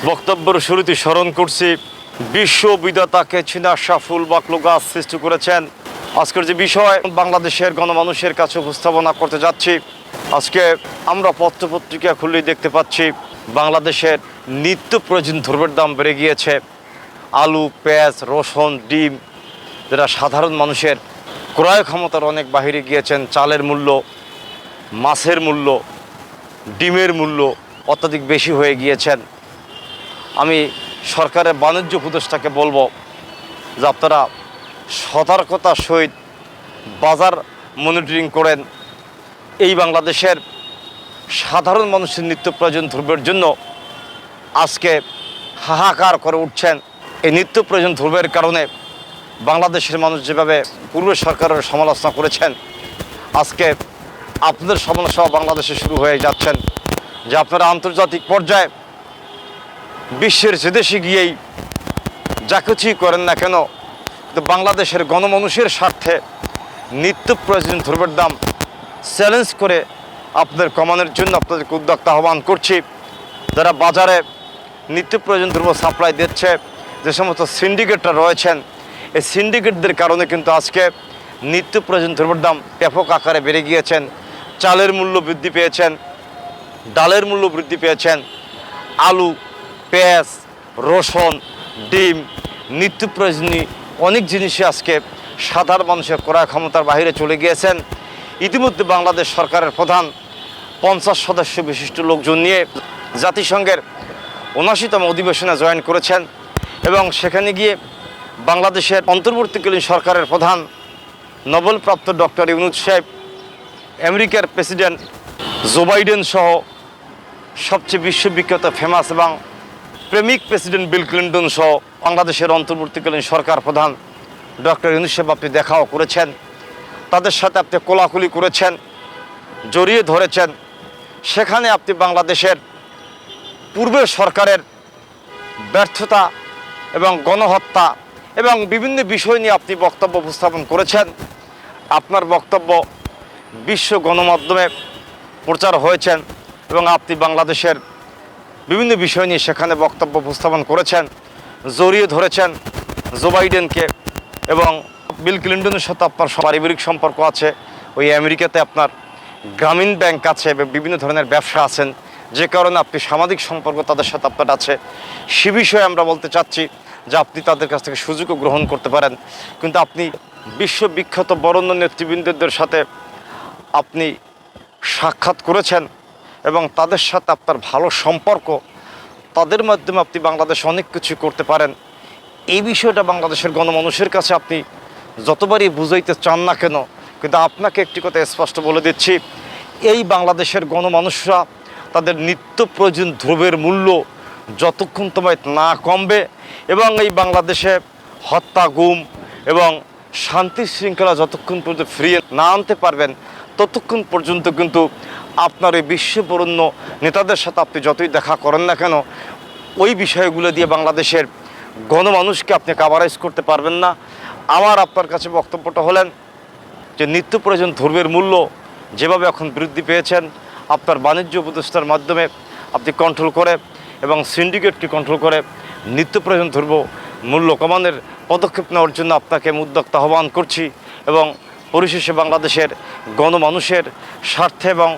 বক্তব্যের শুরুতে স্মরণ করছি বিশ্ববিধাতাকে চীনা সাফুল বাকলো গাছ সৃষ্টি করেছেন। আজকের যে বিষয় বাংলাদেশের গণমানুষের কাছে উপস্থাপনা করতে যাচ্ছি, আজকে আমরা পত্রপত্রিকা খুললেই দেখতে পাচ্ছি বাংলাদেশের নিত্য প্রয়োজন দ্রব্যের দাম বেড়ে গিয়েছে। আলু, পেঁয়াজ, রসুন, ডিম, যেটা সাধারণ মানুষের ক্রয় ক্ষমতার অনেক বাহিরে গিয়েছেন। চালের মূল্য, মাছের মূল্য, ডিমের মূল্য অত্যাধিক বেশি হয়ে গিয়েছেন। আমি সরকারের বাণিজ্য উপদেষ্টাকে বলবো যে আপনারা সতর্কতার সহিত বাজার মনিটরিং করেন। এই বাংলাদেশের সাধারণ মানুষের নিত্য প্রয়োজন দ্রব্যের জন্য আজকে হাহাকার করে উঠছেন। এই নিত্য প্রয়োজন দ্রব্যের কারণে বাংলাদেশের মানুষ যেভাবে পূর্ব সরকারের সমালোচনা করেছেন, আজকে আপনাদের সমালোচনা বাংলাদেশে শুরু হয়ে যাচ্ছেন। যে আপনারা আন্তর্জাতিক পর্যায়ে বিশ্বের যে দেশে গিয়েই যা কিছুই করেন না কেন, কিন্তু বাংলাদেশের গণমানুষের স্বার্থে নিত্য প্রয়োজন দ্রব্যের দাম চ্যালেঞ্জ করে আপনাদের কমানোর জন্য আপনাদেরকে উদ্যোক্তা আহ্বান করছি। যারা বাজারে নিত্য প্রয়োজন দ্রব্য সাপ্লাই দিচ্ছে, যে সমস্ত সিন্ডিকেটরা রয়েছেন, এই সিন্ডিকেটদের কারণে কিন্তু আজকে নিত্য প্রয়োজন দ্রব্যের দাম ব্যাপক আকারে বেড়ে গিয়েছেন। চালের মূল্য বৃদ্ধি পেয়েছেন, ডালের মূল্য বৃদ্ধি পেয়েছেন, আলু, পেঁয়াজ, রসুন, ডিম, নিত্য প্রয়োজনীয় অনেক জিনিসই আজকে সাধারণ মানুষের ক্রয় ক্ষমতার বাইরে চলে গিয়েছেন। ইতিমধ্যে বাংলাদেশ সরকারের প্রধান 50 সদস্য বিশিষ্ট লোকজন নিয়ে জাতিসংঘের 79তম অধিবেশনে জয়েন করেছেন এবং সেখানে গিয়ে বাংলাদেশের অন্তর্বর্তীকালীন সরকারের প্রধান নোবেলপ্রাপ্ত ডক্টর ইউনূস সাহেব, আমেরিকার প্রেসিডেন্ট জো বাইডেন সহ সবচেয়ে বিশ্ববিখ্যাত ফেমাস এবং প্রেমিক প্রেসিডেন্ট বিল ক্লিন্টন সহ বাংলাদেশের অন্তর্বর্তীকালীন সরকার প্রধান ডক্টর ইউনূস সাহেব আপনি দেখাও করেছেন। তাদের সাথে আপনি কোলাকুলি করেছেন, জড়িয়ে ধরেছেন। সেখানে আপনি বাংলাদেশের পূর্বের সরকারের ব্যর্থতা এবং গণহত্যা এবং বিভিন্ন বিষয় নিয়ে আপনি বক্তব্য উপস্থাপন করেছেন। আপনার বক্তব্য বিশ্ব গণমাধ্যমে প্রচার হয়েছেন এবং আপনি বাংলাদেশের বিভিন্ন বিষয় নিয়ে সেখানে বক্তব্য উপস্থাপন করেছেন, জড়িয়ে ধরেছেন জো বাইডেনকে। এবং বিল ক্লিন্টনের সাথে আপনার পারিবারিক সম্পর্ক আছে, ওই আমেরিকাতে আপনার গ্রামীণ ব্যাংক আছে, বিভিন্ন ধরনের ব্যবসা আছেন, যে কারণে আপনি সামাজিক সম্পর্ক তাদের সাথে আপনার আছে। সে বিষয়ে আমরা বলতে চাচ্ছি যে আপনি তাদের কাছ থেকে সুযোগও গ্রহণ করতে পারেন, কিন্তু আপনি বিশ্ববিখ্যাত বরেণ্য নেতৃবৃন্দদের সাথে আপনি সাক্ষাৎ করেছেন এবং তাদের সাথে আপনার ভালো সম্পর্ক, তাদের মাধ্যমে আপনি বাংলাদেশে অনেক কিছু করতে পারেন। এই বিষয়টা বাংলাদেশের গণমানুষের কাছে আপনি যতবারই বুঝাইতে চান না কেন, কিন্তু আপনাকে একটি কথা স্পষ্ট বলে দিচ্ছি, এই বাংলাদেশের গণমানুষরা তাদের নিত্য প্রয়োজন দ্রব্যের মূল্য যতক্ষণ তোমায় না কমবে এবং এই বাংলাদেশে হত্যা, গুম এবং শান্তি শৃঙ্খলা যতক্ষণ পর্যন্ত ফিরিয়ে না আনতে পারবেন, ততক্ষণ পর্যন্ত কিন্তু আপনার ওই বিশ্ববরেণ্য নেতাদের সাথে আপনি যতই দেখা করেন না কেন, ওই বিষয়গুলো দিয়ে বাংলাদেশের গণমানুষকে আপনি কাভারাইজ করতে পারবেন না। আমার আপনার কাছে বক্তব্যটা হলেন যে নিত্য প্রয়োজন দ্রব্যের মূল্য যেভাবে এখন বৃদ্ধি পেয়েছেন, আপনার বাণিজ্য উপদেষ্টার মাধ্যমে আপনি কন্ট্রোল করে এবং সিন্ডিকেটকে কন্ট্রোল করে নিত্য প্রয়োজন দ্রব্য মূল্য কমানোর পদক্ষেপ নেওয়ার জন্য আপনাকে উদ্যোক্তা আহ্বান করছি। এবং পরিশেষে বাংলাদেশের গণমানুষের স্বার্থে এবং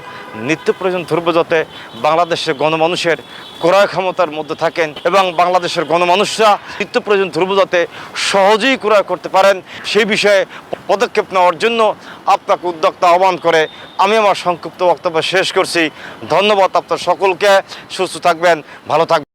নিত্য প্রয়োজন দ্রব্য যাতে বাংলাদেশের গণমানুষের ক্রয় ক্ষমতার মধ্যে থাকেন এবং বাংলাদেশের গণমানুষরা নিত্য প্রয়োজন দ্রব্য যাতে সহজেই ক্রয় করতে পারেন, সেই বিষয়ে পদক্ষেপ নেওয়ার জন্য আপনাকে উদ্যোক্তা আহ্বান করে আমি আমার সংক্ষিপ্ত বক্তব্য শেষ করছি। ধন্যবাদ আপনার সকলকে। সুস্থ থাকবেন, ভালো থাকবেন।